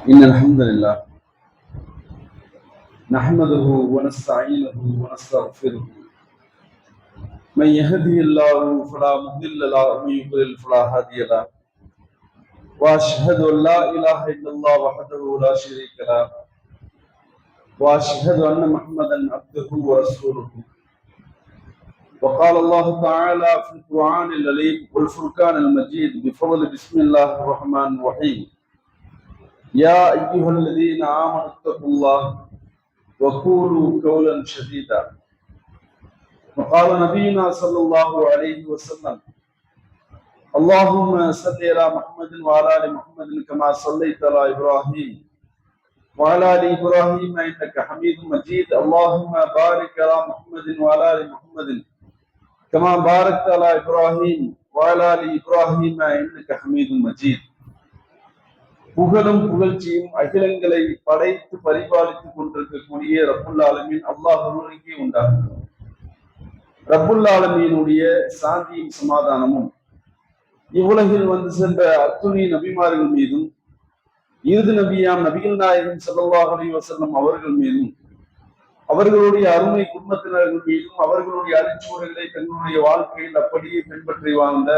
إن الحمد لله نحمده ونستعينه ونستغفره من يهده الله فلا مضل له ومن يضلل فلا هادي له وأشهد أن لا إله إلا الله وحده لا شريك له وأشهد أن محمدا عبده ورسوله وقال الله تعالى في القرآن العظيم والفرقان المجيد بفضل بسم الله الرحمن الرحيم يا أيها الذين آمنوا اتقوا الله وقولوا قولا سديدا وقال نبينا صلى الله عليه وسلم اللهم صل على محمد وعلى ال محمد كما صليت على ابراهيم وعلى ال ابراهيم انك حميد مجيد اللهم بارك على محمد وعلى ال محمد كما باركت على ابراهيم وعلى ال ابراهيم انك حميد مجيد. புகழும் புகழ்ச்சியும் அகிலங்களை படைத்து பரிபாலித்துக் கொண்டிருக்கக்கூடிய ரப்புல் ஆலமீன் அல்லாஹ் ஒருவனுக்கே உண்டாகும். ரப்புல் ஆலமீனுடைய சாந்தியும் சமாதானமும் இவ்வுலகில் வந்து சென்ற அத்துணை நபிமார்கள் மீதும் இறுதி நபியாம் நபிகள் நாயகம் ஸல்லல்லாஹு அலைஹி வஸல்லம் அவர்கள் மீதும் அவர்களுடைய அருமை குடும்பத்தினர்கள் மீதும் அவர்களுடைய அடிச்சுவடுகளை தங்களுடைய வாழ்க்கையில் அப்படியே பின்பற்றி வாழ்ந்த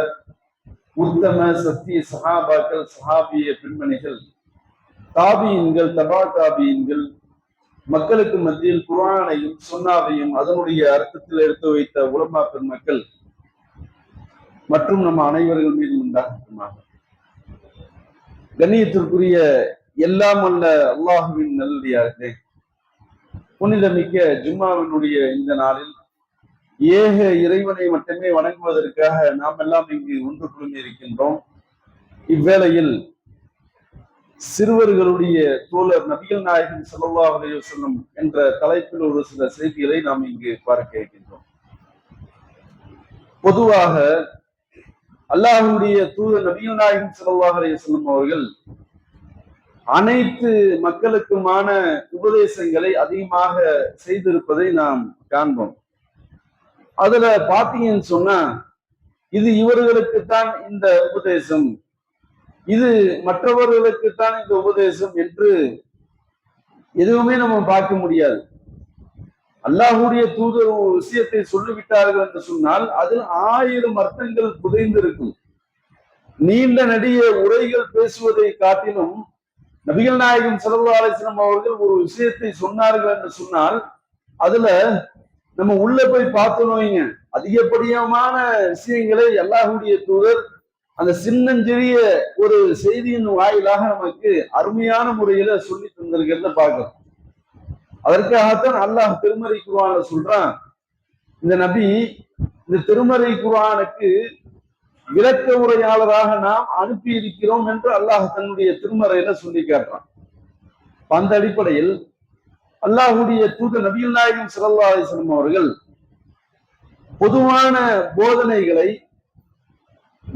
உத்தம சத்திய சஹாபாக்கள் சஹாபிய பெண்மணிகள் தாபியின்கள் தபா தாபியின்கள் மக்களுக்கு மத்தியில் குர்ஆனையும் சுன்னாவையும் அதனுடைய அர்த்தத்தில் எடுத்து வைத்த உலமா பெருமக்கள் மற்றும் நம்ம அனைவர்கள் மீது உண்டாகட்டுமாக. கண்ணியத்திற்குரிய எல்லாம் அல்ல அல்லாஹுவின் நல்லடியார்களே, புனிதமிக்க ஜும்மாவினுடைய இந்த நாளில் ஏக இறைவனை மட்டுமே வணங்குவதற்காக நாம் எல்லாம் இங்கு ஒன்று குழுமி இருக்கின்றோம். இவ்வேளையில் சிறுவர்களுடைய தோழர் நபிகள் நாயகம் ஸல்லல்லாஹு அலைஹி வஸல்லம் என்ற தலைப்பில் ஒரு சில செய்திகளை நாம் இங்கு பார்க்க இருக்கின்றோம். பொதுவாக அல்லாஹ்வுடைய தூதர் நபிகள் நாயகம் ஸல்லல்லாஹு அலைஹி வஸல்லம் அவர்கள் அனைத்து மக்களுக்குமான உபதேசங்களை அதிகமாக செய்திருப்பதை நாம் காண்போம். அதுல பாத்தீங்கன்னு சொன்னா இது இவர்களுக்குத்தான் இந்த உபதேசம், இது மற்றவர்களுக்குத்தான் இந்த உபதேசம் என்று எதுவுமே நம்ம பார்க்க முடியாது. அல்லாஹ்வுடைய தூதர் ஒரு விஷயத்தை சொல்லிவிட்டார்கள் என்று சொன்னால் அதில் 1000 அர்த்தங்கள் புதைந்திருக்கும். நீண்ட நெடிய உரைகள் பேசுவதை காட்டிலும் நபிகள் நாயகம் ஸல்லல்லாஹு அலைஹி வஸல்லம் அவர்கள் ஒரு விஷயத்தை சொன்னார்கள் என்று சொன்னால் அதுல நம்ம உள்ள போய் பார்த்தோம், அதிகப்படியான விஷயங்களை அல்லாஹ்வுடைய தூதர் அந்த சின்னஞ்சிறிய ஒரு செய்தியின் வாயிலாக நமக்கு அருமையான முறையில சொல்லி தந்திருக்கிறத பார்க்கிறோம். அதற்காகத்தான் அல்லாஹ் திருமறை குர்ஆன்ல சொல்றான், இந்த நபி இந்த திருமறை குர்ஆனுக்கு விளக்க உரையாளராக நாம் அனுப்பி இருக்கிறோம் என்று அல்லாஹ் தன்னுடைய திருமறையில சொல்லி காட்டுறான். அந்த அடிப்படையில் அல்லாஹ்வுடைய தூதர் நபிகள் நாயகம் ஸல்லல்லாஹு அலைஹி வஸல்லம் அவர்கள் பொதுவான போதனைகளை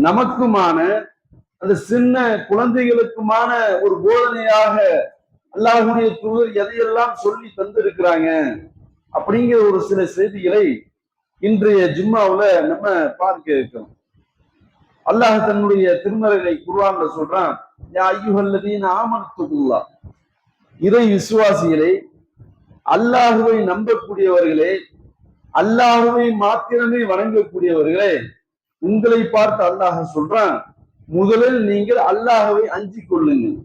நமக்குமான அந்த சின்ன குழந்தைகளுக்குமான ஒரு போதனையாக அல்லாஹ்வுடைய தூதர் எதையெல்லாம் சொல்லி தந்திருக்கிறாங்க அப்படிங்கிற ஒரு சில செய்திகளை இன்றைய ஜும்மாவுல நம்ம பார்க்க இருக்கிறோம். அல்லாஹ் தன்னுடைய திருமறையை குர்ஆன்ல சொல்றான், யா அய்யுஹல்லதீன ஆமனு, இறை விசுவாசிகளே, அல்லாஹுவை நம்பக்கூடியவர்களே, அல்லாஹுவை மாத்திரமே வணங்கக்கூடியவர்களே, உங்களை பார்த்து அல்லாஹ் சொல்றான், முதலில் நீங்கள் அல்லாஹுவை அஞ்சிக் கொள்ளுங்கள்.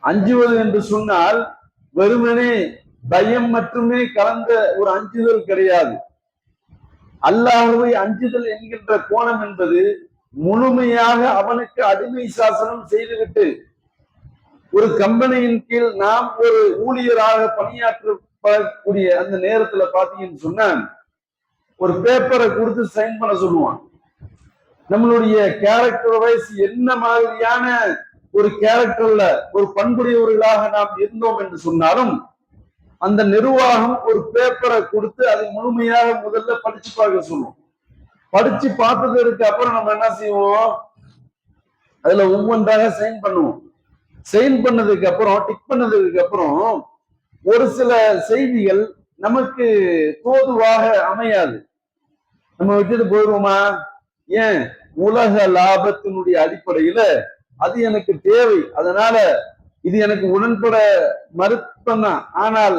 அஞ்சுவது என்று சொன்னால் வெறுமனே பயம் மட்டுமே கலந்த ஒரு அஞ்சுதல் கிடையாது. அல்லாஹுவை அஞ்சுதல் என்கின்ற கோணம் என்பது முழுமையாக அவனுக்கு அடிமை சாசனம் செய்துவிட்டு ஒரு கம்பெனியின் கீழ் நாம் ஒரு ஊழியராக பணியாற்றக்கூடிய அந்த நேரத்துல பாத்தீங்கன்னு சொன்னா ஒரு பேப்பரை கொடுத்து சைன் பண்ண சொல்லுவான். நம்மளுடைய கேரக்டர் வைஸ் என்ன மாதிரியான ஒரு கேரக்டர்ல ஒரு பண்புடையவர்களாக நாம் இருந்தோம் என்று சொன்னாலும் அந்த நிர்வாகம் ஒரு பேப்பரை கொடுத்து அதை முழுமையாக முதல்ல படிச்சு பார்க்க சொல்லுவோம். படிச்சு பார்த்ததற்கு அப்புறம் நம்ம என்ன செய்வோம், அதுல ஒவ்வொன்றாக சைன் பண்ணுவோம். சைன் பண்ணதுக்கு அப்புறம் டிக் பண்ணதுக்கு அப்புறம் ஒரு சில செய்திகள் நமக்கு தோதுவாக அமையாது, நம்ம விட்டுட்டு போயிடுவோமா? ஏன்? உலக லாபத்தினுடைய அடிப்படையில அது எனக்கு தேவை, அதனால இது எனக்கு உடன்பட மறுப்பந்தான். ஆனால்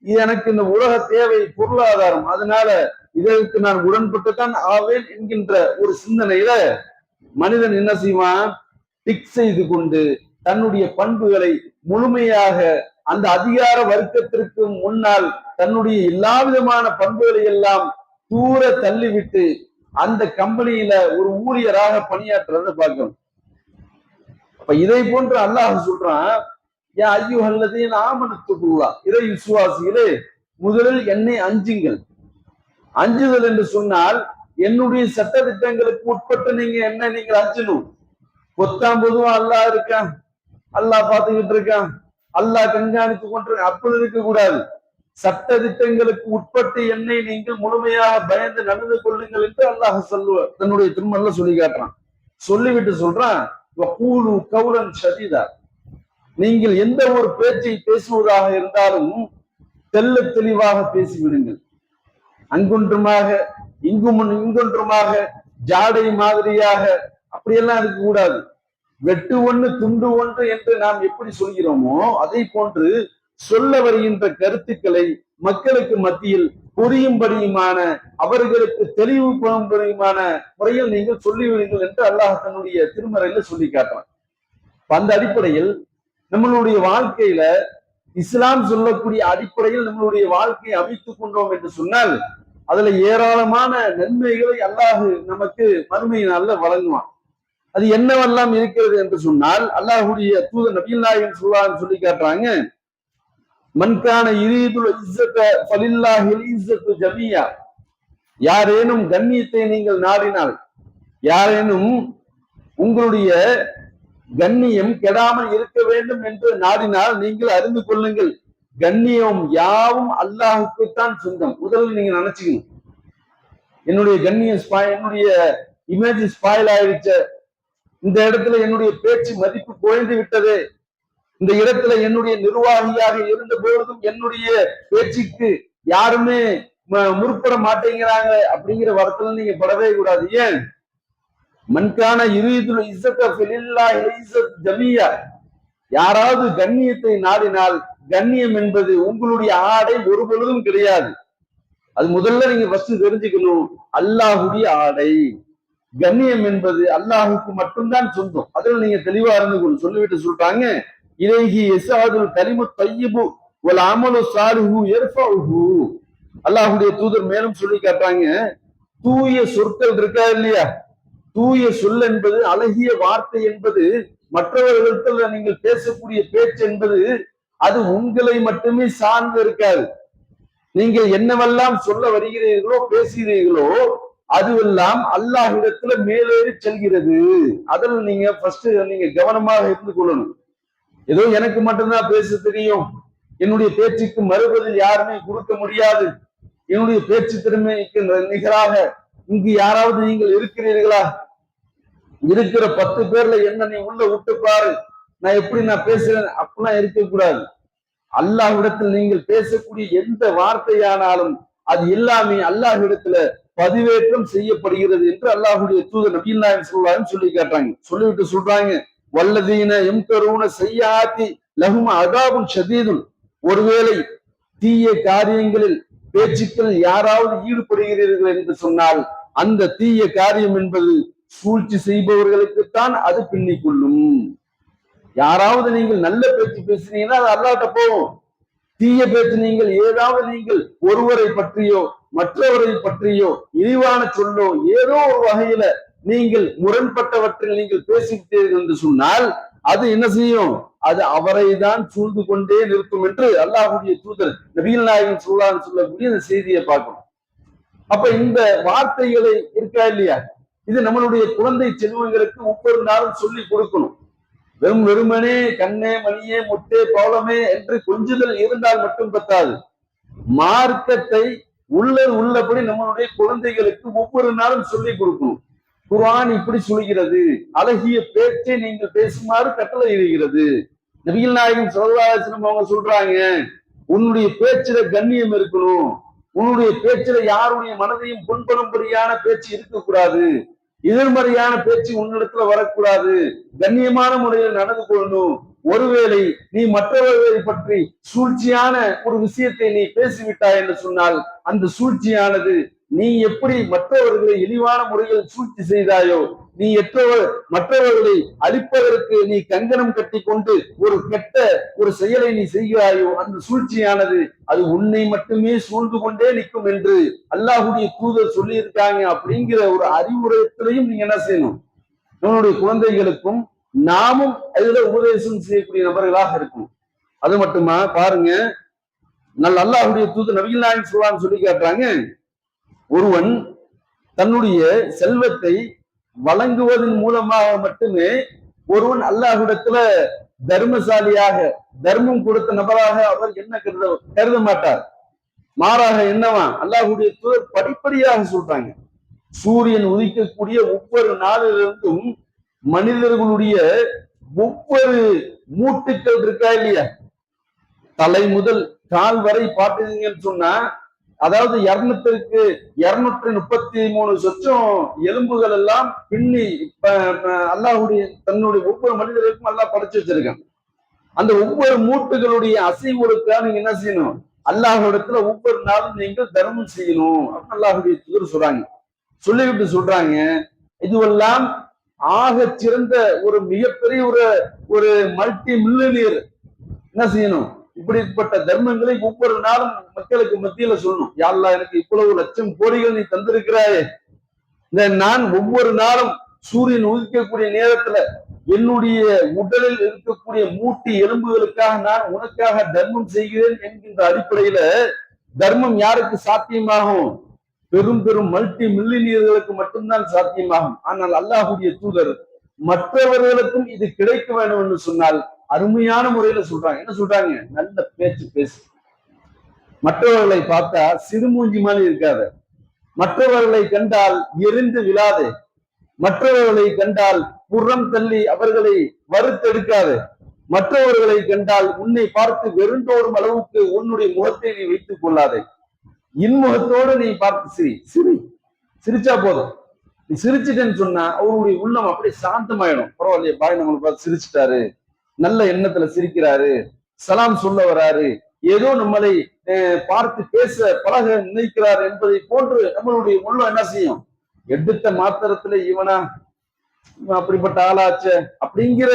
இது எனக்கு இந்த உலக தேவை, பொருளாதாரம், அதனால இதற்கு நான் உடன்பட்டுத்தான் ஆவேன் என்கின்ற ஒரு சிந்தனையில மனிதன் என்ன செய்வான், டிக் செய்து கொண்டு தன்னுடைய பண்புகளை முழுமையாக அந்த அதிகார வர்க்கத்திற்கு முன்னால் தன்னுடைய எல்லா விதமான பண்புகளை எல்லாம் தூர தள்ளிவிட்டு அந்த கம்பெனியில ஒரு ஊழியராக பணியாற்றுறத பார்க்கணும். அப்ப இதை போன்று அல்லாஹ் சொல்றான், யா அய்யுஹல்லதீன ஆமனத்துக்குல்லா, இறை விசுவாசிகளே முதலில் என்னை அஞ்சுங்கள். அஞ்சுதல் என்று சொன்னால் என்னுடைய சட்ட திட்டங்களுக்கு உட்பட்டு நீங்க என்ன நீங்கள் அஞ்சணும். பொத்தாம் பொதுவா அல்லாஹ் இருக்கான், அல்லாஹ் பார்த்துக்கிட்டு இருக்கான், அல்லாஹ் கண்காணித்து கொண்டிருக்க, அப்படி இருக்க கூடாது. சட்ட திட்டங்களுக்கு உட்பட்டு என்னை நீங்கள் முழுமையாக பயந்து நடந்து கொள்ளுங்கள் என்று அல்லாஹ் சொல்லுவார், தன்னுடைய திருமணம்ல சொல்லி காட்டுறான். சொல்லிவிட்டு சொல்றான், கவுலன் ஷதீதா, நீங்கள் எந்த ஒரு பேச்சை பேசுவதாக இருந்தாலும் தெல்ல தெளிவாக பேசிவிடுங்கள். அங்கொன்றுமாக இங்கொன்றுமாக ஜாடை மாதிரியாக அப்படியெல்லாம் இருக்க கூடாது. வெட்டு ஒன்று துண்டு ஒன்று என்று நாம் எப்படி சொல்கிறோமோ அதை போன்று சொல்ல வருகின்ற கருத்துக்களை மக்களுக்கு மத்தியில் புரியும்படியுமான, அவர்களுக்கு தெளிவுபடும்படியுமான முறையில் நீங்கள் சொல்லிவிடுங்கள் என்று அல்லாஹ் தன்னுடைய திருமறையில சொல்லி காட்டுறான். அந்த அடிப்படையில் நம்மளுடைய வாழ்க்கையில இஸ்லாம் சொல்லக்கூடிய அடிப்படையில் நம்மளுடைய வாழ்க்கையை அமைத்துக் கொண்டோம் என்று சொன்னால் அதுல ஏராளமான நன்மைகளை அல்லாஹ் நமக்கு மறுமை நாள்ல வழங்குவான். அது என்னவெல்லாம் இருக்கிறது என்று சொன்னால் அல்லாஹுடைய தூதர் நபிகள் நாயகம் ஸல்லல்லாஹு சொல்லி காட்டுறாங்க, மன்கான யுரீதுல் இஸ்ஸத ஃபலில்லாஹில் இஸ்ஸத்து ஜமீஆ, யாரேனும் கண்ணியத்தை நீங்கள் நாடினால், யாரேனும் உங்களுடைய கண்ணியம் கெடாமல் இருக்க வேண்டும் என்று நாடினால் நீங்கள் அறிந்து கொள்ளுங்கள், கண்ணியம் யாவும் அல்லாஹுக்குத்தான் சொந்தம். முதல்ல நீங்க நினைச்சுக்கணும், என்னுடைய கண்ணியம் என்னுடைய இமேஜ் ஸ்பாயில் ஆயிடுச்சு, இந்த இடத்துல என்னுடைய பேச்சு மதிப்பு குறைந்து விட்டது, இந்த இடத்துல என்னுடைய நிர்வாகியாக இருந்த பொழுதும் என்னுடைய பேச்சுக்கு யாருமே முற்பட மாட்டேங்கிறாங்க அப்படிங்கிற வார்த்தையில நீங்க படவே கூடாது. ஏன், மன்கான யுரீதுல் இஸ்ஸத ஃபிலில்லாஹி இஸ்ஸத் ஜமீஆ, யாராவது கண்ணியத்தை நாடினால், கண்ணியம் என்பது உங்களுடைய ஆடை ஒரு பொழுதும் கிடையாது. அது முதல்ல நீங்க ஃபர்ஸ்ட் தெரிஞ்சுக்கணும், அல்லாஹுடைய ஆடை. கண்ணியம் என்பது அல்லாஹுக்கு மட்டும்தான் சொந்தம். அதுல நீங்க தெளிவா இருந்து சொல்லிவிட்டு சொல்றாங்க, இலைஹி யஸாதுல் கலிமு தய்யிபு வல் அமலு ஸாலிஹு யர்ஃபஉஹு. அல்லாஹ்வுடைய தூதர் மேலும் சொல்லி காட்டுறாங்க, தூய சொற்கள் இருக்கா இல்லையா, தூய சொல் என்பது, அழகிய வார்த்தை என்பது, மற்றவர்களிடத்தில் நீங்கள் பேசக்கூடிய பேச்சு என்பது அது உங்களை மட்டுமே சார்ந்து இருக்காது. நீங்கள் என்னவெல்லாம் சொல்ல வருகிறீர்களோ பேசுகிறீர்களோ அதுவெல்லாம் அல்லாஹ்விடத்துல மேலேறி செல்கிறது. அதில் நீங்க ஃபர்ஸ்ட் நீங்க கவனமாக இருந்து கொள்ளணும். ஏதோ எனக்கு மட்டும்தான் பேச தெரியும், என்னுடைய பேச்சுக்கு மறுபதில் யாருமே கொடுக்க முடியாது, என்னுடைய பேச்சு திறமைக்கு நிகராக இங்கு யாராவது நீங்கள் இருக்கிறீர்களா, இருக்கிற 10 பேர்ல என்ன நீ உள்ள விட்டு பாரு, நான் எப்படி நான் பேசுறேன், அப்படிலாம் இருக்கக்கூடாது. அல்லாஹ்விடத்தில் நீங்கள் பேசக்கூடிய எந்த வார்த்தையானாலும் அது எல்லாமே அல்லாஹ்விடத்துல பதிவேற்றம் செய்யப்படுகிறது என்று அல்லாஹ்வுடைய தூதர் நபிகள் நாயகம் ஸல்லல்லாஹு அலைஹி வஸல்லம் சொல்லி காட்டுறாங்க. சொல்லிவிட்டு சொல்றாங்க, வல்லதீன யம்கரூன ஸய்யாத்தி லஹும் அதாபுன் ஷதீதுன், ஒருவேளை தீய காரியங்களில் பேச்சுக்கள் யாராவது ஈடுபடுகிறீர்கள் என்று சொன்னால் அந்த தீய காரியம் என்பது சூழ்ச்சி செய்பவர்களுக்குத்தான் அது பின்னிக் கொள்ளும். யாராவது நீங்கள் நல்ல பேச்சு பேசுனீங்கன்னா அது அல்லாஹ்ட்ட போகும். தீய பேச்சு நீங்கள் ஏதாவது நீங்கள் ஒருவரை பற்றியோ மற்றவரை பற்றியோ இழிவான சொல்லோ ஏதோ ஒரு வகையில நீங்கள் முரண்பட்டவற்றில் நீங்கள் பேசிவிட்டீர்கள் என்று சொன்னால் அது என்ன செய்யும், அது அவரை தான் சூழ்ந்து கொண்டே நிற்கும் என்று அல்லாஹ்வுடைய தூதர் நபிகள் நாயகம் ஸல்லல்லாஹு அலைஹி வஸல்லம் சொல்லக்கூடிய இந்த செய்தியை பார்க்கணும். அப்ப இந்த வார்த்தைகளை இருக்கா இல்லையா, இது நம்மளுடைய குழந்தை செல்வங்களுக்கு ஒவ்வொரு நாளும் சொல்லி கொடுக்கணும். வெறுமனே கண்ணே மணியே முட்டே பவளமே என்று கொஞ்சுதல் இருந்தால் மட்டும் பத்தாது. மார்க்கத்தை உள்ளபடி நம்மளுடைய குழந்தைகளுக்கு ஒவ்வொரு நாளும் சொல்லி கொடுக்கணும். குர்ஆன் இப்படி சொல்கிறது, அழகிய பேச்சை நீங்கள் பேசுமாறு கட்டளை இடுகிறது. நபிகள் நாயகம் ஸல்லல்லாஹு அலைஹி வஸல்லம் அவங்க சொல்றாங்க, உன்னுடைய பேச்சுல கண்ணியம் இருக்கணும், உன்னுடைய பேச்சுல யாருடைய மனதையும் புண்படும்படியான பேச்சு இருக்கக்கூடாது, எதிர்மறையான பேச்சு உன்னிடத்துல வரக்கூடாது, கண்ணியமான முறையில் நடந்து கொள்ளணும், ஒருவேளை நீ மற்றவர்களை பற்றி சூழ்ச்சியான ஒரு விஷயத்தை நீ பேசிவிட்டாய் என்று சொன்னால் அந்த சூழ்ச்சியானது நீ எப்படி மற்றவர்களை இழிவான முறையில் சூழ்ச்சி செய்தாயோ, நீ மற்றவர்களை அழிப்பதற்கு நீ கங்கணம் கட்டி கொண்டு ஒரு கெட்ட ஒரு செயலை நீ செய்கிறாயோ, அந்த சூழ்ச்சியானது அது உன்னை மட்டுமே சூழ்ந்து கொண்டே நிற்கும் என்று அல்லாஹ்வுடைய தூதர் சொல்லியிருக்காங்க. அப்படிங்கிற ஒரு அறிவுரையத்திலையும் நீங்க என்ன செய்யணும், நம்மளுடைய குழந்தைகளுக்கும் நாமும் அதுல உபதேசம் செய்யக்கூடிய நபர்களாக இருக்கும். அது மட்டுமா பாருங்க, அல்லாஹ்வுடைய தூதர் நபிகள் நாயகம் ஸல்லல்லாஹு அலைஹி வஸல்லம் சொல்லி காட்டுறாங்க, ஒருவன் தன்னுடைய செல்வத்தை வழங்குவதன் மூலமாக மட்டுமே ஒருவன் அல்லாஹ்விடத்துல தர்மசாலியாக தர்மம் கொடுத்த நபராக அவர் என்ன கருத மாட்டார். மாறாக என்னவா அல்லாஹ்வுடைய தூதர் படிப்படியாக சொல்றாங்க, சூரியன் உதிக்கக்கூடிய ஒவ்வொரு நாளிலிருந்தும் மனிதர்களுடைய ஒவ்வொரு மூட்டுக்கள் இருக்கா இல்லையா, தலை முதல் கால் வரை பார்த்தீங்கன்னு சொன்னா, அதாவது 233 சொச்சம் எலும்புகள் எல்லாம் பின்னி அல்லாஹ்வுடைய தன்னுடைய ஒவ்வொரு மனிதருக்கும் அல்லாஹ் படைச்சு வச்சிருக்கான். அந்த ஒவ்வொரு மூட்டுகளுடைய அசைவுகளுக்காக நீங்க என்ன செய்யணும், அல்லாஹ்விடத்துல ஒவ்வொரு நாளும் நீங்கள் தர்மம் செய்யணும் அப்படின்னு அல்லாஹ்வுடைய தூதர் சொல்றாங்க. சொல்லிவிட்டு சொல்றாங்க, இதுவெல்லாம் ஆக சிறந்த ஒரு மிகப்பெரிய ஒரு மல்டி மில்லியனியர் என்ன செய்யணும், இப்படிப்பட்ட தர்மங்களை ஒவ்வொரு நாளும் மக்களுக்கு மத்தியில சொல்லணும். யா அல்லாஹ், எனக்கு இவ்வளவு லட்சம் கோடிகள் நீ தந்திருக்கிறாயே, நான் ஒவ்வொரு நாளும் சூரியன் உதிக்கக்கூடிய நேரத்துல என்னுடைய உடலில் இருக்கக்கூடிய மூட்டி எலும்புகளுக்காக நான் உனக்காக தர்மம் செய்கிறேன் என்கின்ற அடிப்படையில தர்மம் யாருக்கு சாத்தியமாகும், பெரும் பெரும் மல்டி மில்லியனியர்களுக்கு மட்டும்தான் சாத்தியமாகும். ஆனால் அல்லாஹ்வுடைய தூதர் மற்றவர்களுக்கும் இது கிடைக்க வேண்டும் என்று சொன்னால் அருமையான முறையில சொல்றாங்க. என்ன சொல்றாங்க, நல்ல பேச்சு பேசு, மற்றவர்களை பார்த்தா சிறுமூஞ்சி மாதிரி இருக்காத, மற்றவர்களை கண்டால் எரிந்து விழாதே, மற்றவர்களை கண்டால் புறம் தள்ளி அவர்களை வறுத்தெடுக்காது, மற்றவர்களை கண்டால் உன்னை பார்த்து வெறுண்டோடும் அளவுக்கு உன்னுடைய முகத்தை நீ வைத்துக் கொள்ளாதே, இன்முகத்தோடு நீ பார்த்து சிரிச்சா போதும். நீ சிரிச்சிட்டேன்னு சொன்னா அவருடைய உள்ளம் அப்படியே சாந்தமாயிடும். பரவாயில்லையே, பாய் நம்மளை பார்த்து சிரிச்சிட்டாரு, நல்ல எண்ணத்துல சிரிக்கிறாரு, சலாம் சொல்ல வராரு, ஏதோ நம்மளை பார்த்து பேச பழக நினைக்கிறார் என்பதை போன்று நம்மளுடைய உள்ளம் என்ன செய்யும், எடுத்த மாத்திரத்துல இவனா அப்படிப்பட்ட ஆளாச்ச அப்படிங்கிற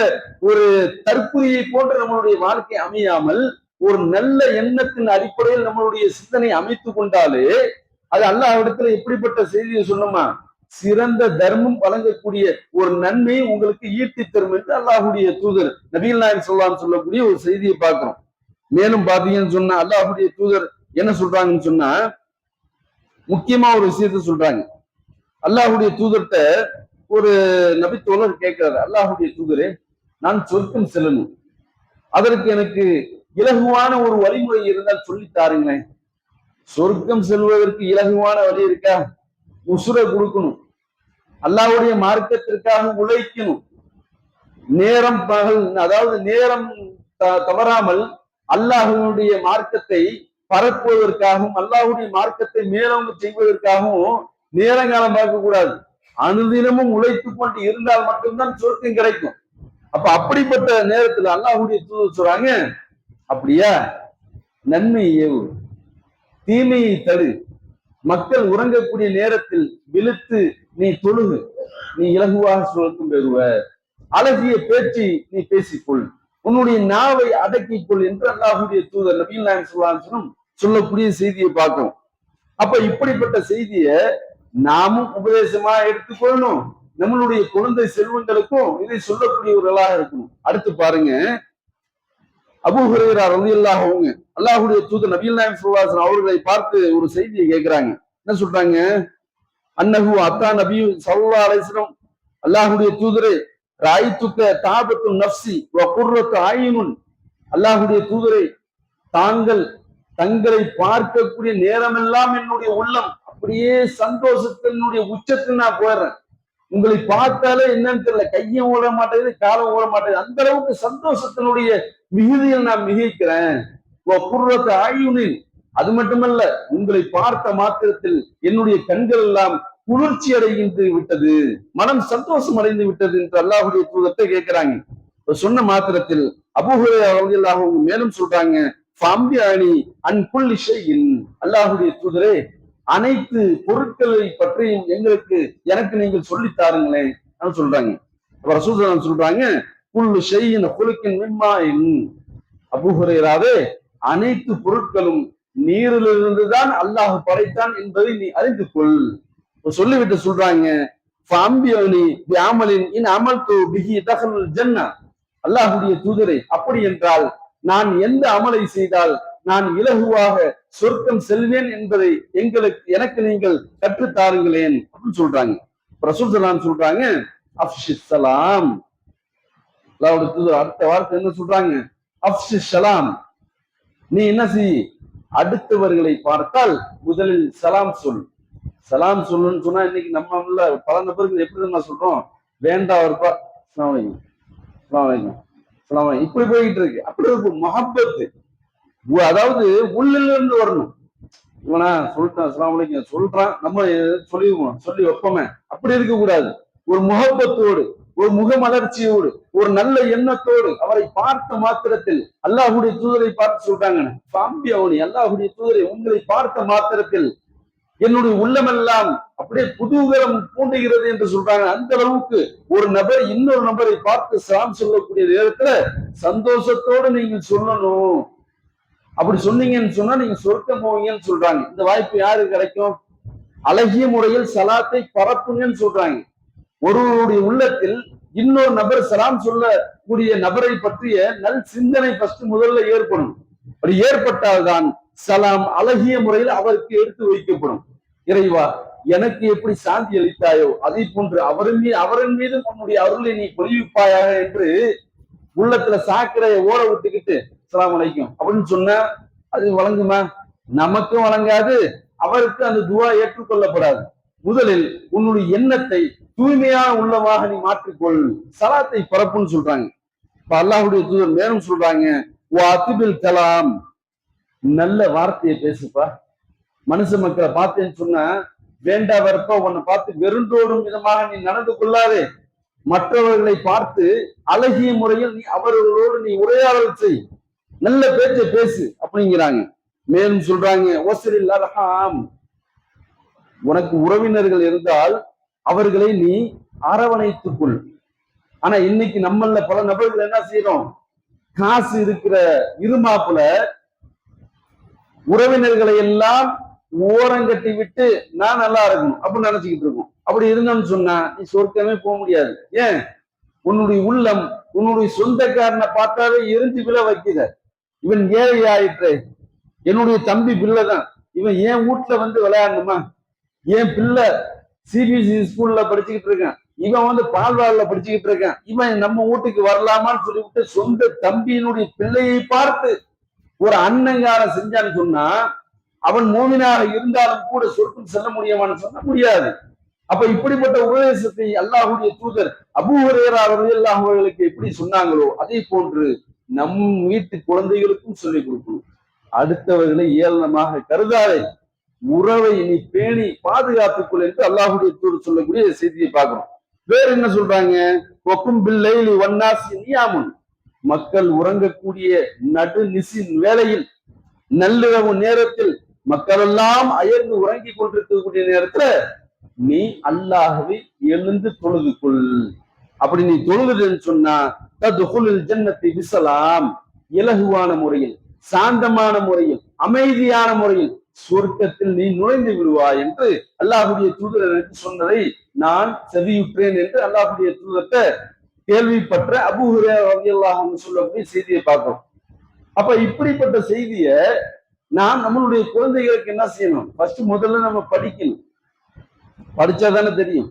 ஒரு தற்குறியை போன்று நம்மளுடைய வாழ்க்கை அமையாமல் ஒரு நல்ல எண்ணத்தின் அடிப்படையில் நம்மளுடைய சிந்தனை அமைத்து கொண்டாலே அது அல்லாஹ்விடத்துல எப்படிப்பட்ட செய்தியை சொன்னோமா, சிறந்த தர்மம் வழங்கக்கூடிய ஒரு நன்மையை உங்களுக்கு ஈட்டி தரும் என்று அல்லாஹ்வுடைய தூதர் நபிகள் நாயகம் ஸல்லல்லாஹு அலைஹி வஸல்லம் சொல்லக்கூடிய ஒரு செய்தியை பார்க்கிறோம். மேலும் பாத்தீங்கன்னு சொன்னா அல்லாஹ்வுடைய தூதர் என்ன சொல்றாங்கன்னு சொன்னா, முக்கியமா ஒரு விஷயத்த சொல்றாங்க. அல்லாஹ்வுடைய தூதர்கிட்ட ஒரு நபி தோழர் கேட்கிறாரு, அல்லாஹ்வுடைய தூதரே, நான் சொர்க்கம் செல்லணும், அதற்கு எனக்கு இலகுவான ஒரு வழிமுறை இருந்தால் சொல்லி தாருங்களேன். சொர்க்கம் செல்வதற்கு இலகுவான வழி இருக்கா? உசுரை கொடுக்கணும், அல்லாஹ்வுடைய மார்க்கத்திற்காக உழைக்கணும், நேரம் பகல் அதாவது நேரம் தவறாமல் அல்லாஹ்வுடைய மார்க்கத்தை பரப்புவதற்காகவும் அல்லாஹ்வுடைய மார்க்கத்தை மேலோங்க செய்வதற்காகவும் நேரங்காலம் பார்க்க கூடாது, அனுதினமும் உழைத்துக் கொண்டு இருந்தால் மட்டும்தான் சொர்க்கம் கிடைக்கும். அப்ப அப்படிப்பட்ட நேரத்துல அல்லாஹ்வுடைய தூதர் சொல்றாங்க, அப்படியா, நன்மையை ஏவு, தீமையை தடு, மக்கள் உறங்கக்கூடிய நேரத்தில் விழுத்து நீ தொழுகு, நீ இலகுவாக சொர்க்கம் பெறுவ, அழகிய பேச்சு நீ பேசிக்கொள், உன்னுடைய நாவை அடக்கிக்கொள் என்று அல்லாஹ்வுடைய தூதர் நபிகள் நாயகம் ஸல்லல்லாஹு அலைஹி வஸல்லம் சொல்லக்கூடிய செய்தியை பார்க்கிறோம். அப்ப இப்படிப்பட்ட செய்தியை நாமும் உபதேசமா எடுத்துக்கொள்ளணும், நம்மளுடைய குழந்தை செல்வங்களுக்கும் இதை சொல்லக்கூடியவர்களாக இருக்கணும். அடுத்து பாருங்க, அபூ ஹுரைரா ரலியல்லாஹு அன்ஹு அல்லாஹ்வுடைய தூதர் நபிகள் நாயகம் ஸல்லல்லாஹு அலைஹி வஸல்லம் அவர்களை பார்த்து ஒரு செய்தியை கேட்கிறாங்க. என்ன சொல்றாங்க, அன்னஹு அத்தா நபி ஸல்லல்லாஹு அலைஹி வஸல்லம், அல்லாஹ்வுடைய தூதரே, ராயித்துக்க தாபத்து நஃப்ஸி வ குர்ரத்து ஆயினுன், அல்லாஹ்வுடைய தூதரே, தாங்கள் தங்களை பார்க்கக்கூடிய நேரமெல்லாம் என்னுடைய உள்ளம் அப்படியே சந்தோஷத்தினுடைய உச்சத்தில் நான் போயிடுறேன், உங்களை பார்த்தாலே என்னன்னு தெரியல, கையும் ஓட மாட்டேங்குது காலம் ஓட மாட்டேங்குது, அந்த அளவுக்கு சந்தோஷத்தினுடைய மிகுதியில் நான் மிகைக்கிறேன். ஆயுனில், அது மட்டுமல்ல, உங்களை பார்த்த மாத்திரத்தில் என்னுடைய கண்கள் எல்லாம் குளிர்ச்சி அடைந்து விட்டது, மனம் சந்தோஷம் அடைந்து விட்டது என்று அல்லாஹ்வுடைய தூதத்தை கேட்கிறாங்க. சொன்ன மாத்திரத்தில் அபூ ஹுரைரா ரலியல்லாஹு அன்ஹு மேலும் சொல்றாங்க, ஃபஅம்பியானி அன் குல்லி ஷைஇன், அல்லாஹ்வுடைய தூதரே அனைத்து பொருட்களை பற்றியும் எனக்கு நீங்கள் சொல்லித் தாருங்களேன் சொல்றாங்க. அப்ப ரசூல் ஸல்லல்லாஹு அலைஹி வஸல்லம் சொல்றாங்க, குல்லு ஷைஇன் குலுக்கின் மிம்மாஇன், அபூ ஹுரைராவே அனைத்து பொருட்களும் நீரிலிருந்து தான் அல்லாஹ் படைத்தான் என்பதை நீ அறிந்து கொள். சொல்லிவிட்டு சொல்றாங்க, ஃபஅம்பியானி பிஅமலின் இன் அமல்து பிஹி தഖலுல் ஜன்னah, அல்லாஹ்வுடைய தூதரே அப்படி என்றால் நான் எந்த அமலை செய்தால் நான் இலகுவாக சொர்க்கம் செல்வேன் என்பதை எனக்கு நீங்கள் கற்றுத் தாருங்களேன் அப்படின்னு சொல்றாங்க. ரசூல் ஸல்லல்லாஹு அலைஹி வஸல்லம் சொல்றாங்க, அஃஷிஸ் ஸலாம், அல்லாஹ்வுடைய தூதர் அடுத்த வார்த்தை என்ன சொல்றாங்க, அஃஷிஸ் ஸலாம், நீ என்ன செய், அடுத்தவர்களை பார்த்தால் முதலில் சலாம் சொல். சலாம் சொல்லுன்னு சொன்னா இன்னைக்கு நம்ம பல நபர்கள் எப்படி நம்ம சொல்றோம், வேண்டாம் இருப்பா அஸ்ஸலாமு அலைக்கும் அஸ்ஸலாமு அலைக்கும் அஸ்ஸலாமு அலைக்கும் இப்படி போய்கிட்டு இருக்கு. அப்படி ஒரு முஹப்பத், அதாவது உள்ளிலிருந்து வரணும். இவனா சொல்லிட்டான் அஸ்ஸலாமு அலைக்கும் சொல்றான், நம்ம சொல்லிடுவோம், சொல்லி வைப்போமே, அப்படி இருக்க கூடாது. ஒரு முஹப்பத்தோடு, ஒரு முகமலர்ச்சியோடு, ஒரு நல்ல எண்ணத்தோடு அவரை பார்த்த மாத்திரத்தில், அல்லாஹ்வுடைய தூதரை பார்த்து சொல்றாங்க, பாம்பியவனி அல்லாஹ்வுடைய தூதரை உங்களை பார்த்த மாத்திரத்தில் என்னுடைய உள்ளமெல்லாம் அப்படியே குதூகலம் பூண்டுகிறது என்று சொல்றாங்க. அந்த அளவுக்கு ஒரு நபர் இன்னொரு நபரை பார்த்து சலாம் சொல்லக்கூடிய நேரத்துல சந்தோஷத்தோடு நீங்கள் சொல்லணும். அப்படி சொன்னீங்கன்னு சொன்னா நீங்க சொர்க்கம் போவீங்கன்னு சொல்றாங்க. இந்த வாய்ப்பு யாருக்கு கிடைக்கும்? அழகிய முறையில் சலாத்தை பரப்புங்கன்னு சொல்றாங்க. ஒருவருடைய உள்ளத்தில் இன்னொரு நபர் சலாம் சொல்லக்கூடிய நபரை பற்றிய நல் சிந்தனை முதல்ல ஏற்படும். அப்படி ஏற்பட்டால்தான் சலாம் அழகிய முறையில் அவருக்கு எடுத்து வைக்கப்படும். இறைவா, எனக்கு எப்படி சாந்தி அளித்தாயோ அதை போன்று அவரின் மீது உன்னுடைய அருளை நீ பொழிவிப்பாயாக என்று உள்ளத்துல சாக்கடையை ஓட விட்டுக்கிட்டு அஸ்ஸலாமு அலைக்கும் அப்படின்னு சொன்னா அது வழங்குமா? நமக்கும் வழங்காது, அவருக்கு அந்த துவா ஏற்றுக்கொள்ளப்படாது. முதலில் உன்னுடைய எண்ணத்தை தூய்மையான உள்ளமாக நீ மாற்றிக்கொள், சலாத்தை பரப்புன்னு சொல்றாங்க. இப்ப அல்லாஹ்வுடைய தூதர் மேலும் சொல்றாங்க, வஅத்பில் கலாம், நல்ல வார்த்தையை பேசுப்பா. மனுஷ மக்களை பார்த்தேன்னு சொன்னா வேண்டா வெறுப்பா உன்னை பார்த்து வெறுந்தோடும் விதமாக நீ நடந்து கொள்ளாதே. மற்றவர்களை பார்த்து அழகிய முறையில் நீ அவர்களோடு நீ உரையாடல் செய், நல்ல பேச்சை பேசு அப்படிங்கிறாங்க. மேலும் சொல்றாங்க, ஒஸ்ரில் அர்ஹாம், உனக்கு உறவினர்கள் இருந்தால் அவர்களை நீ அரவணைத்துக் கொள். ஆனா இன்னைக்கு நம்மள பல நபர்கள் என்ன செய்யறோம், காசு இருக்கிற இருமாப்புல உறவினர்களை எல்லாம் ஓரங்கட்டி விட்டு நான் நல்லா இருக்கணும் அப்படின்னு நினைச்சுக்கிட்டு இருக்கோம். அப்படி இருந்தோம்னு சொன்னா நீ சொர்க்கமே போக முடியாது. ஏன்? உன்னுடைய உள்ளம் உன்னுடைய சொந்தக்காரனை பார்த்தாவே எரிஞ்சு விழ வைக்கிற. இவன் ஏழை ஆயிற்று, என்னுடைய தம்பி பிள்ளை தான், இவன் என் வீட்டுல வந்து விளையாடணுமா? என் பிள்ளை சிபிஎஸ்இ ஸ்கூல்ல படிச்சுக்கிட்டு இருக்கான், இவன் பால்வாடில படிச்சுக்கிட்டு இருக்கான், இவன் நம்ம வீட்டுக்கு வரலாமான்னு சொல்லிவிட்டு சொந்த தம்பியினுடைய பிள்ளையை பார்த்து ஒரு அண்ணங்கார செஞ்சான்னு சொன்னா அவன் மோமினாக இருந்தாலும் கூட சொர்க்கம் செல்ல முடியுமான்னு சொன்ன முடியாது. அப்ப இப்படிப்பட்ட உபதேசத்தை அல்லாஹ்வுடைய தூதர் அபூ ஹுரைரா ரலியல்லாஹு அன்ஹு எப்படி சொன்னாங்களோ அதே போன்று நம் வீட்டு குழந்தைகளுக்கும் சொல்லிக் கொடுக்கணும். அடுத்தவர்களை ஏளனமாக கருதாதே, உறவை நீ பேணி பாதுகாத்துக்கொள் என்று அல்லாஹ்வுடைய தூதர் சொல்லக்கூடிய செய்தியை பார்க்கிறோம். வேற என்ன சொல்றாங்க, ஒக்கும் பில்லைலி வன்னாசி நியாமுன், மக்கள் உறங்கக்கூடிய நடு நிசின் வேளையில் நள்ளிரவு நேரத்தில் மக்கள் எல்லாம் அயர்ந்து உறங்கி கொண்டிருக்கக்கூடிய நேரத்துல நீ அல்லாஹ்வை எழுந்து தொழுது கொள். அப்படி நீ தொழுதுன்னு சொன்னா ததுகுலுல் ஜன்னத்தி பிஸலாம், இலகுவான முறையில், சாந்தமான முறையில், அமைதியான முறையில் சொர்க்கத்தில் நீ நுழைந்து விடுவாய் என்று அல்லாஹ்வுடைய தூதர் எனக்கு சொன்னதை நான் செவியுற்றேன் என்று அல்லாஹ்வுடைய தூதர்கிட்ட கேள்விப்பட்ட அபூ ஹுரைரா ரலியல்லாஹு அன்ஹு சொல்லக்கூடிய செய்தியை பார்க்கிறோம். அப்ப இப்படிப்பட்ட செய்தியை நாம் நம்மளுடைய குழந்தைகளுக்கு என்ன செய்யணும்? முதல்ல நம்ம படிக்கணும். படிச்சாதானே தெரியும்.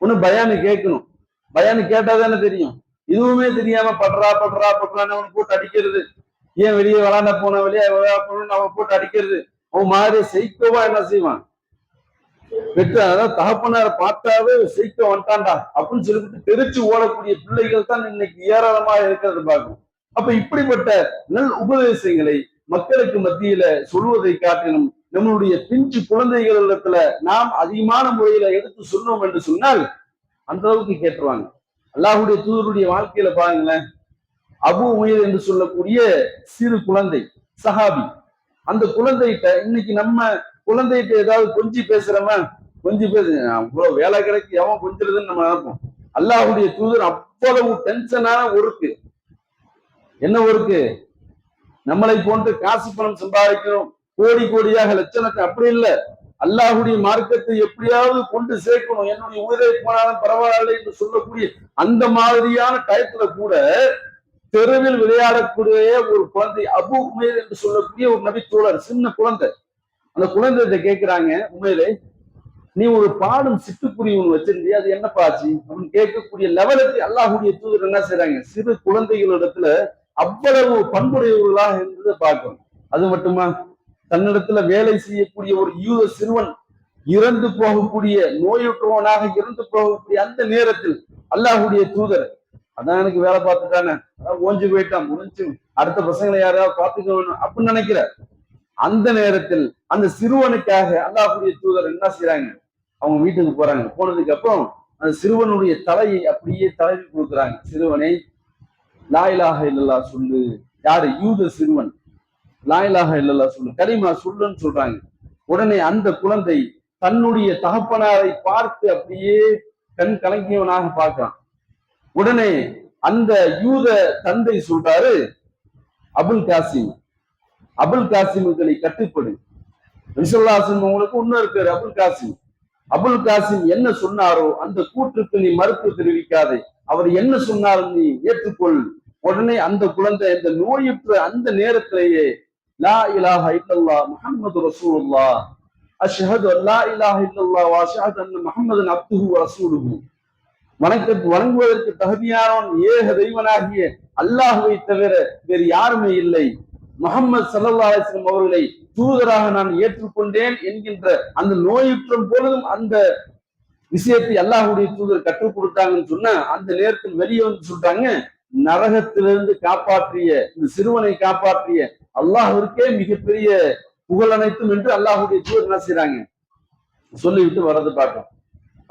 ஒண்ணு பயானு கேட்கணும், பயானு கேட்டாதானே தெரியும். இதுவுமே தெரியாம படுறான்னு அவனை போட்டு அடிக்கிறது, ஏன் வெளியே விளாண்ட போன வெளியே போன அவன் போட்டு அடிக்கிறது, அவன் மாதிரி சைக்கோவா என்ன செய்வான், பெற்று அதாவது தகப்பனாரை பார்த்தாவே சைக்கோ வந்துட்டான்டா அப்படின்னு சொல்லிட்டு தெரிச்சு ஓடக்கூடிய பிள்ளைகள் தான் இன்னைக்கு ஏராளமாக இருக்கிறது பார்க்கணும். அப்ப இப்படிப்பட்ட நல் உபதேசங்களை மக்களுக்கு மத்தியில சொல்வதை காட்டிலும் நம்மளுடைய பிஞ்சு குழந்தைகளிடத்துல நாம் அதிகமான முறையில எடுத்து சொன்னோம் என்று சொன்னால் அந்த அளவுக்கு கேட்டுருவாங்க. அல்லாஹ்வுடைய தூதருடைய வாழ்க்கையில பாருங்களேன், அபு உமைர் என்று சொல்லக்கூடிய சிறு குழந்தை சஹாபி. அந்த குழந்தைகிட்ட இன்னைக்கு நம்ம குழந்தைகிட்ட ஏதாவது கொஞ்சி பேசுறவன் கொஞ்சி பேசு அவ்வளவு வேலை கிடைக்கு எவன் கொஞ்சிருதுன்னு நம்ம நினைப்போம். அல்லாஹ்வுடைய தூதர் அவ்வளவு டென்ஷனான ஒர்க்கு. என்ன ஒர்க்கு? நம்மளை போன்று காசு பணம் சம்பாதிக்கணும், கோடி கோடியாக லட்சணக்கு அப்படி இல்லை. அல்லாஹ்வுடைய மார்க்கத்தை எப்படியாவது கொண்டு சேர்க்கணும், என்னுடைய உயிரை போனாலும் பரவாயில்லை என்று சொல்லக்கூடிய அந்த மாதிரியான டயத்துல கூட தெருவில் விளையாடக்கூடிய ஒரு குழந்தை அபு உமைர் என்று சொல்லக்கூடிய ஒரு நபி தோழர், சின்ன குழந்தை. அந்த குழந்தைகிட்ட கேட்கிறாங்க, உமையிலே நீ ஒரு பாடும் சிட்டுக்குருவி ஒண்ணு வச்சிருந்திய, அது என்னப்பா ஆச்சு அப்படின்னு கேட்கக்கூடிய லெவலுக்கு அல்லாஹ்வுடைய தூதர் என்ன செய்றாங்க, சிறு குழந்தைகளிடத்துல அவ்வளவு பண்புடையவர்களாக இருந்ததை பார்க்கணும். அது மட்டுமா, தன்னிடத்துல வேலை செய்யக்கூடிய ஒரு யூத சிறுவன் இறந்து போகக்கூடிய நோயுற்றவனாக இறந்து போகக்கூடிய அந்த நேரத்தில் அல்லாஹ்வுடைய தூதர், அதான் எனக்கு வேலை பார்த்துட்டானே, அதான் ஓஞ்சு போயிட்டான், முடிஞ்சு அடுத்த பசங்களை யாராவது பார்த்துக்க வேணும் அப்படின்னு நினைக்கிற அந்த நேரத்தில் அந்த சிறுவனுக்காக அல்லாஹ்வுடைய தூதர் என்ன செய்யறாங்க, அவங்க வீட்டுக்கு போறாங்க. போனதுக்கு அப்புறம் அந்த சிறுவனுடைய தலையை அப்படியே தடவி கொடுக்குறாங்க. சிறுவனை லா இலாஹ இல்லல்லாஹ் சொல்லு. யாரு? யூத சிறுவன். லா இலாஹ இல்லல்லாஹ் சொல்லு, கலிமா சொல்லுன்னு சொல்றாங்க. உடனே அந்த குழந்தை தன்னுடைய தகப்பனாரை பார்த்து அப்படியே கண் கலங்கியவனாக பார்க்கிறான். உடனே அந்த யூத தந்தை சொல்றாரு, அபுல் காசிம், அபுல் காசிம்களை கட்டுப்படு. ரிசல்லாசன் உங்களுக்கு இன்னும் இருக்காரு அபுல் காசிம். அபுல் காசிம் என்ன சொன்னாரோ அந்த கூற்றுக்கு நீ மறுப்பு தெரிவிக்காதே, அவர் என்ன சொன்னாலும் நீ ஏற்றுக்கொள். உடனே அந்த குழந்தை இந்த நோயுற்ற அந்த நேரத்திலேயே லா இலாஹ இல்லல்லாஹ் முஹம்மது ரசூலுல்லாஹ் அஷ்ஹது அல்லா இலாஹ இல்லல்லாஹ் வ அஷ்ஹது அன்ன முஹம்மதன் அப்துஹு வ ரசூலுஹு, வணங்குவதற்கு தகுதியானவன் ஏக தெய்வனாகிய அல்லாஹ்வை தவிர வேறு யாருமே இல்லை, முஹம்மது ஸல்லல்லாஹு அலைஹி வஸல்லம் அவர்களை தூதராக நான் ஏற்றுக்கொண்டேன் என்கின்ற அந்த நோயுற்றம் பொழுதும் அந்த விஷயத்தை அல்லாஹ்வுடைய தூதர் கற்றுக் கொடுத்தாங்கன்னு சொன்னா, அந்த நேரத்தில் வெளியே வந்து சொல்றாங்க, நரகத்திலிருந்து காப்பாற்றிய இந்த சிறுவனை காப்பாற்றிய அல்லாஹ்விற்கே மிகப்பெரிய புகழ் அனைத்தும் என்று அல்லாஹ்வுடைய தூதர் என்ன செய்யறாங்க சொல்லிவிட்டு வர்றது பார்க்கிறோம்.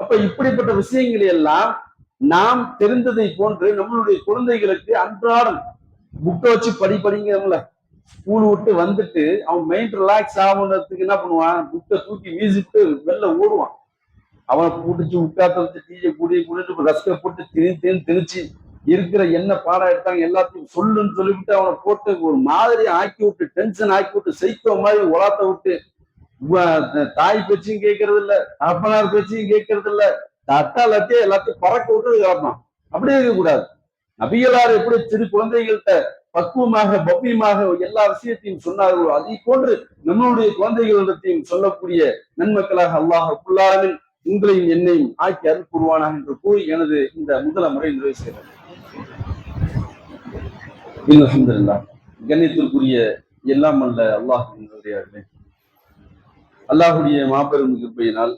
அப்ப இப்படிப்பட்ட விஷயங்களை எல்லாம் நாம் தெரிந்ததை போன்று நம்மளுடைய குழந்தைகளுக்கு அன்றாடம் புக்கை வச்சு படிங்கிறவங்கள ஸ்கூல் விட்டு வந்துட்டு அவன் மைண்ட் ரிலாக்ஸ் ஆகுறதுக்கு என்ன பண்ணுவான், புக்கை தூக்கி வீசிட்டு வெளில ஓடுவான். அவனை பிடிச்சி உட்கார்த்த வச்சு டீயை கூட்டிட்டு ரஸ்கை போட்டு திணிச்சு இருக்கிற என்ன பாடம் எடுத்தாங்க எல்லாத்தையும் சொல்லுன்னு சொல்லிவிட்டு அவனை போட்டு ஒரு மாதிரி ஆக்கி விட்டு டென்ஷன் ஆக்கி விட்டு சைக்கோ மாதிரி உலாத்த விட்டு தாய் பேச்சையும் கேட்கறது இல்ல, அப்பனார் பேச்சையும் கேட்கறது இல்ல, தட்டா லத்தியே எல்லாத்தையும் பறக்க விட்டு கிடப்பான். அப்படியே இருக்கக்கூடாது. நபிகளார் எப்படி சிறு குழந்தைகள்கிட்ட பக்குவமாக பவ்யமாக எல்லா விஷயத்தையும் சொன்னார்களோ அதை போன்று நம்மளுடைய குழந்தைகளிடத்தையும் சொல்லக்கூடிய நன்மக்களாக அல்லாஹ் ரப்புல் உங்களையும் என்னையும் ஆக்கி அருள் கூறுவானாக என்று கூறி எனது இந்த முதல முறை நிறைவு செய்கிறேன். அல்ஹம்துலில்லாஹ். கண்ணியத்திற்குரிய எல்லாம் அல்ல அல்லாஹ்வினுடைய அல்லாஹுடைய மாபெரும் கிருபையினால்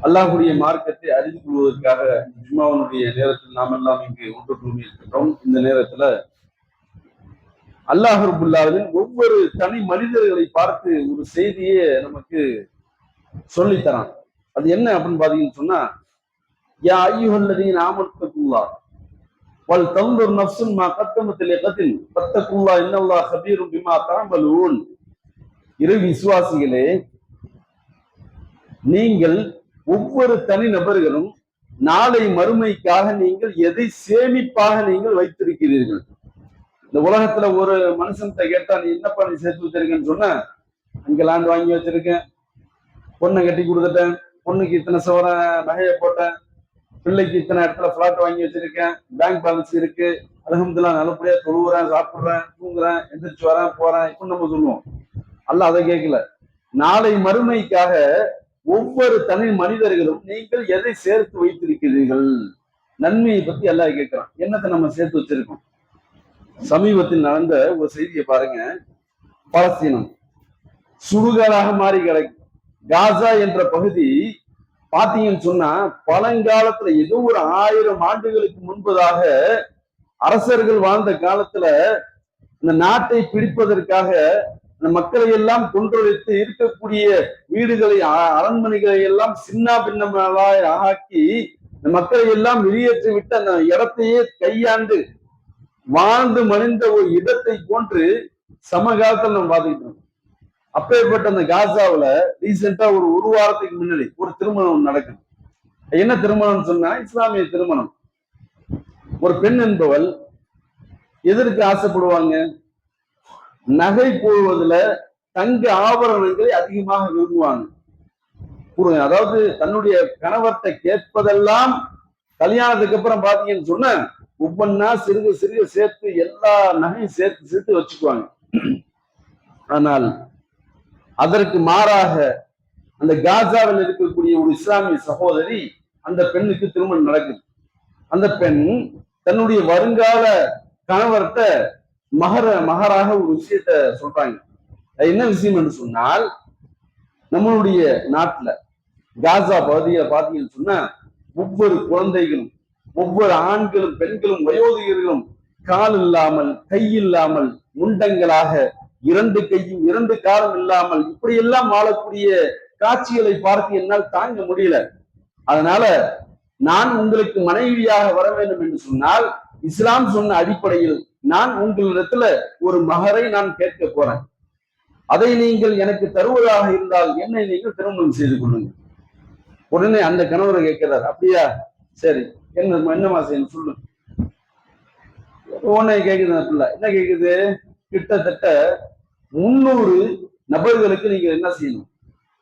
அல்லாஹுடைய மார்க்கத்தை அறிந்து கொள்வதற்காக ஜும்மாவுடைய நேரத்தில் நாம் எல்லாம் இங்கு ஒன்று கூடி இருக்கின்றோம். இந்த நேரத்துல அல்லாஹ் ரப்பல் ஆலமீன் ஒவ்வொரு தனி மனிதர்களை பார்த்து ஒரு செய்தியே நமக்கு சொல்லித்தரான். அது என்ன அப்படின்னு பாத்தீங்கன்னு சொன்னா, யா அய்யுஹல்லதீன ஆமனுத்தகுல்லாஹ் வல் தன்துர் நஃப்சுன் மா கத்தமத் லிகதின் ஃபத்தகுல்லாஹ் இன்னல்லாஹ் கபீரும் பிமா தஅமலூன். இறை விசுவாசிகளே, நீங்கள் ஒவ்வொரு தனி நபர்களும் நாளை மறுமைக்காக நீங்கள் எதை சேமிப்பாக நீங்கள் வைத்திருக்கிறீர்கள். இந்த உலகத்துல ஒரு மனுஷன்கிட்ட கேட்டா நீ என்னப்பா நீ சேர்த்து வச்சிருக்கேன்னு சொன்ன, அங்க லேண்ட் வாங்கி வச்சிருக்கேன், பொண்ணை கட்டி கொடுத்துட்டேன், பொண்ணுக்கு இத்தனை சவர நகையை போட்டேன், பிள்ளைக்கு இத்தனை இடத்துல பிளாட் வாங்கி வச்சிருக்கேன், பேங்க் பேலன்ஸ் இருக்கு, அல்ஹம்துலில்லாஹ் நல்லபடியா தொழுவுறேன், சாப்பிடுறேன், தூங்குறேன், எந்திரிச்சு வரேன், போறேன், இப்ப நம்ம சொல்லுவோம். அல்ல அதை கேட்கல. நாளை மறுமைக்காக ஒவ்வொரு தனி மனிதர்களும் நீங்கள் எதை சேர்த்து வைத்திருக்கிறீர்கள், நன்மையை பத்தி எல்லாம் கேட்கிறான். என்னத்தை நம்ம சேர்த்து வச்சிருக்கோம்? சமீபத்தில் நடந்த ஒரு செய்தியை பாருங்க. பாலஸ்தீனம் சுடுகாடாக மாறி கிடக்கு. காசா என்ற பகுதி பாத்தீங்கன்னு சொன்னா பழங்காலத்துல ஏதோ ஒரு 1000 ஆண்டுகளுக்கு முன்பதாக அரசர்கள் வாழ்ந்த காலத்துல இந்த நாட்டை பிடிப்பதற்காக மக்களை எல்லாம் கொன்றொழித்து இருக்கக்கூடிய வீடுகளை அரண்மனைகளை எல்லாம் சின்ன பின்னமாய் ஆக்கி இந்த மக்களை எல்லாம் வெளியேற்றி விட்டு அந்த இடத்தையே கையாண்டு வாழ்ந்து மணிந்த ஒரு இடத்தை போன்று சமகாலத்தில் நம்ம பார்த்துக்கிட்டோம். அப்பேற்பட்ட அந்த காசாவுல ரீசெண்டா ஒரு வாரத்துக்கு முன்னாடி ஒரு திருமணம் நடக்குது. என்ன திருமணம் சொன்னா இஸ்லாமிய திருமணம். ஒரு பெண் என்பவள் எதற்கு ஆசைப்படுவாங்க? நகை போடுவதுல தங்க ஆபரணங்களை அதிகமாக விரும்புவாங்க. அதாவது தன்னுடைய கணவர்கிட்ட கேட்பதெல்லாம் கல்யாணத்துக்கு அப்புறம் பாத்தீங்கன்னு சொன்ன ஒவ்வொன்னா சிறுக சிறுக சேர்த்து எல்லா நகையும் சேர்த்து சேர்த்து வச்சுக்குவாங்க. ஆனால் அதற்கு மாறாக அந்த காசாவில் இருக்கக்கூடிய ஒரு இஸ்லாமிய சகோதரி, அந்த பெண்ணுக்கு திருமணம் நடக்குது. அந்த பெண் தன்னுடைய வருங்கால கணவர்கிட்ட மகராக ஒரு விஷயத்த சொல்றாங்க. என்ன விஷயம் என்று சொன்னால், நம்மளுடைய நாட்டுல காசா பகுதியை பார்த்தீங்கன்னு சொன்னா ஒவ்வொரு குழந்தைகளும், ஒவ்வொரு ஆண்களும் பெண்களும் வயோதிகர்களும் கால் இல்லாமல் கை இல்லாமல் முண்டங்களாக, இரண்டு கையும் இரண்டு காலும் இல்லாமல் இப்படியெல்லாம் வாழக்கூடிய காட்சிகளை பார்த்து என்னால் தாங்க முடியல. அதனால நான் உங்களுக்கு மனைவியாக வர வேண்டும் என்று சொன்னால் இஸ்லாம் சொன்ன அடிப்படையில் நான் உங்களிடத்துல ஒரு மகரை நான் கேட்க போறேன். அதை நீங்கள் எனக்கு தருவதாக இருந்தால் என்னை நீங்கள் திருமணம் செய்து கொள்ளுங்க. உடனே அந்த கணவரை கேட்கிறார், அப்படியா, சரி, என்னமா செய்யணும் சொல்லு. உடனே கேக்குது அந்த பிள்ளை, என்ன கேக்குது? கிட்டத்தட்ட 300 நபர்களுக்கு நீங்க என்ன செய்யணும்?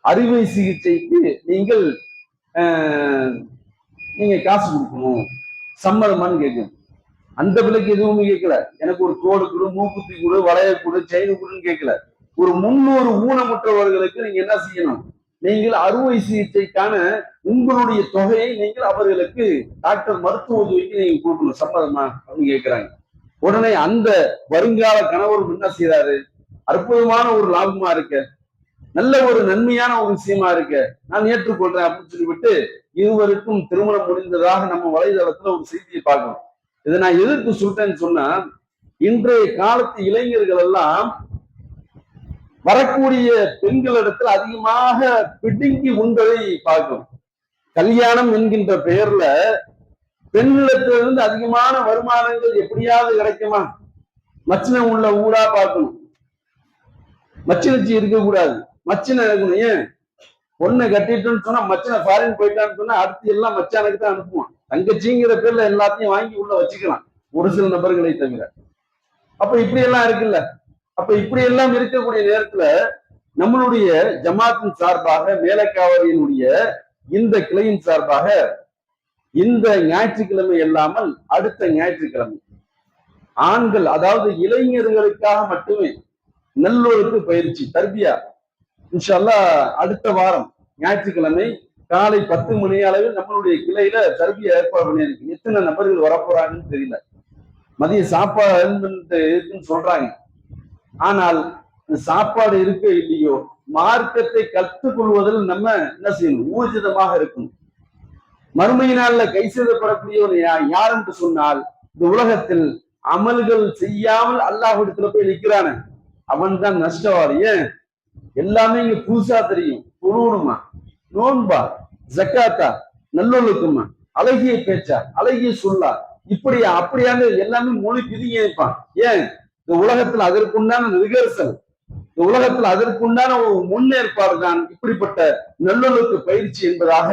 அறுவை சிகிச்சைக்கு நீங்கள் நீங்க காசு கொடுக்கணும், சம்மதமானு கேட்கணும். அந்த பிள்ளைக்கு எதுவுமே கேட்கல. எனக்கு ஒரு தோடு கொடு, மூக்குத்தி கொடு, வளைய கொடு, செயின் கொடுன்னு கேட்கல. ஒரு 300 ஊனமுற்றவர்களுக்கு நீங்க என்ன செய்யணும்? நீங்கள் அறுவை சிகிச்சைக்கான உங்களுடைய தொகையை நீங்கள் அவர்களுக்கு டாக்டர் மருத்துவ உதவிக்கு நீங்க கொடுக்கணும், சம்மதமா அப்படின்னு கேட்கிறாங்க. உடனே அந்த வருங்கால கணவரும் என்ன செய்யறாரு? அற்புதமான ஒரு லாபமா இருக்க, நல்ல ஒரு நன்மையான ஒரு விஷயமா இருக்க, நான் ஏற்றுக்கொள்றேன் அப்படின்னு சொல்லிவிட்டு இருவருக்கும் திருமணம் முடிந்ததாக நம்ம வலைதளத்துல ஒரு செய்தியை பார்க்கணும். இதை நான் எதற்கு சொல்றேன்னு சொன்னா, இன்றைய காலத்து இளைஞர்கள் எல்லாம் வரக்கூடிய பெண்களிடத்தில் அதிகமாக பிடுங்கி உண்பதை பார்க்கணும். கல்யாணம் என்கின்ற பெயர்ல பெண்ணிடத்திலிருந்து அதிகமான வருமானங்கள் எப்படியாவது கிடைக்குமா? மச்சினம் உள்ள ஊரா பார்க்கணும். மச்சினச்சி இருக்கக்கூடாது, மச்சின இருக்கணும். ஏன்? பொண்ணை கட்டிட்டுன்னு சொன்னா மச்சனை ஃபாரின் போயிட்டான்னு சொன்னா அடுத்து எல்லாம் மச்சானுக்கு தான் அனுப்புவான். தங்கச்சிங்கிற பேர்ல எல்லாத்தையும் வாங்கி உள்ள வச்சுக்கலாம், ஒரு சில நபர்களை தவிர. அப்ப இப்படி எல்லாம் இருக்குல்ல. அப்ப இப்படி எல்லாம் இருக்கக்கூடிய நேரத்துல நம்மளுடைய ஜமாத்தின் சார்பாக, மேலக்காவலியினுடைய இந்த கிளையின் சார்பாக இந்த ஞாயிற்றுக்கிழமை இல்லாமல் அடுத்த ஞாயிற்றுக்கிழமை ஆண்கள், அதாவது இளைஞர்களுக்காக மட்டுமே நல்லொழுக்கு பயிற்சி தர்பியா, இன்ஷா அல்லாஹ் அடுத்த வாரம் ஞாயிற்றுக்கிழமை காலை 10 மணி அளவில் நம்மளுடைய கிளையில தர்பியா ஏற்பாடு பண்ணியிருக்கு. எத்தனை நபர்கள் வரப்போறாங்கன்னு தெரியல. மதிய சாப்பாடு இருக்குன்னு சொல்றாங்க. ஆனால் சாப்பாடு இருக்க இல்லையோ, மார்க்கத்தை கற்றுக்கொள்வதில் நம்ம என்ன செய்யணும்? ஊர்ஜிதமாக இருக்கணும். மறுமை நாள்ல கை செய்தப்படக்கூடியவர் யார் என்று சொன்னால், இந்த உலகத்தில் அமல்கள் செய்யாமல் அல்லாஹ்விடத்துல போய் நிற்கிறான அவன் தான் நஷ்டவாதி. ஏன்? எல்லாமே இங்க புதுசா தெரியும். தொழுணுமா, நோன்பா, ஜக்காத்தா, நல்லொழுக்குமா, அழகிய பேச்சா, அழகிய சொல்லா, இப்படியா அப்படியாங்க எல்லாமே மொழி பிதுங்கி வைப்பான். ஏன்? இந்த உலகத்துல அதற்குண்டான ரிகர்சல், இந்த உலகத்துல அதற்குண்டான ஒரு முன்னேற்பாடு தான் இப்படிப்பட்ட நல்லொழுக்கு பயிற்சி என்பதாக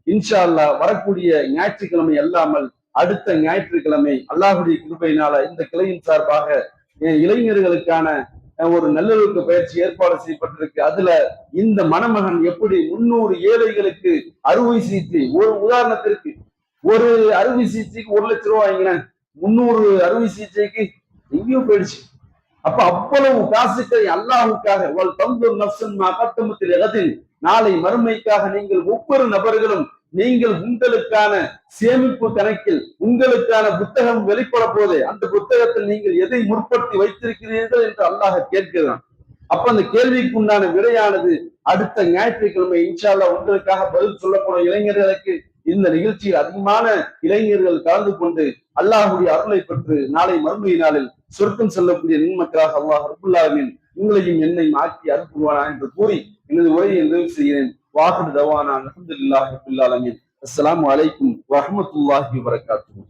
இன்ஷா அல்லாஹ் வரக்கூடிய ஞாயிற்றுக்கிழமை அல்லாமல் அடுத்த ஞாயிற்றுக்கிழமை அல்லாஹுடைய கிருபையினால இந்த கிளையின் சார்பாக இளைஞர்களுக்கான ஒரு நல்லொழுக்க பயிற்சி ஏற்பாடு செய்யப்பட்டிருக்கு. அதுல இந்த மணமகன் எப்படி 300 ஏழைகளுக்கு அறுவை சிகிச்சை, ஒரு உதாரணத்திற்கு ஒரு அறுவை சிகிச்சைக்கு 1 லட்சம் ரூபாய் வாங்கினேன், 300 அறுவை சிகிச்சைக்கு எங்கேயும் போயிடுச்சு. அப்ப அவ்வளவு காசுகளை அல்லாஹுக்காக நாளை மறுமைக்காக நீங்கள் ஒவ்வொரு நபர்களும் நீங்கள் உங்களுக்கான சேமிப்பு கணக்கில் உங்களுக்கான புத்தகம் வெளிப்பட போதே அந்த புத்தகத்தில் நீங்கள் எதை முற்படுத்தி வைத்திருக்கிறீர்கள் என்று அல்லாஹ் கேட்கிறான். அப்ப அந்த கேள்விக்கு உண்டான விடையானது அடுத்த ஞாயிற்றுக்கிழமை இன்ஷா அல்லாஹ் உங்களுக்காக பதில் சொல்லப்படும். இளைஞர்களுக்கு இந்த நிகழ்ச்சியில் அதிகமான இளைஞர்கள் கலந்து கொண்டு அல்லாஹுடைய அருளை பெற்று நாளை மறுமை நாளில் சொர்க்கம் செல்லக்கூடிய நின்மக்களாக அல்லாஹ் ரப்புல் ஆலமீன் உங்களையும் என்னையும் ஆக்கி அருள்வானா என்று கூறி எனது உரையை நிறைவு செய்கிறேன். வாஹிர் தவானா அல்ஹம்துலில்லாஹி ரப்பில் ஆலமீன். அஸ்ஸலாமு அலைக்கும் வரஹ்மத்துல்லாஹி வபரகாத்துஹு.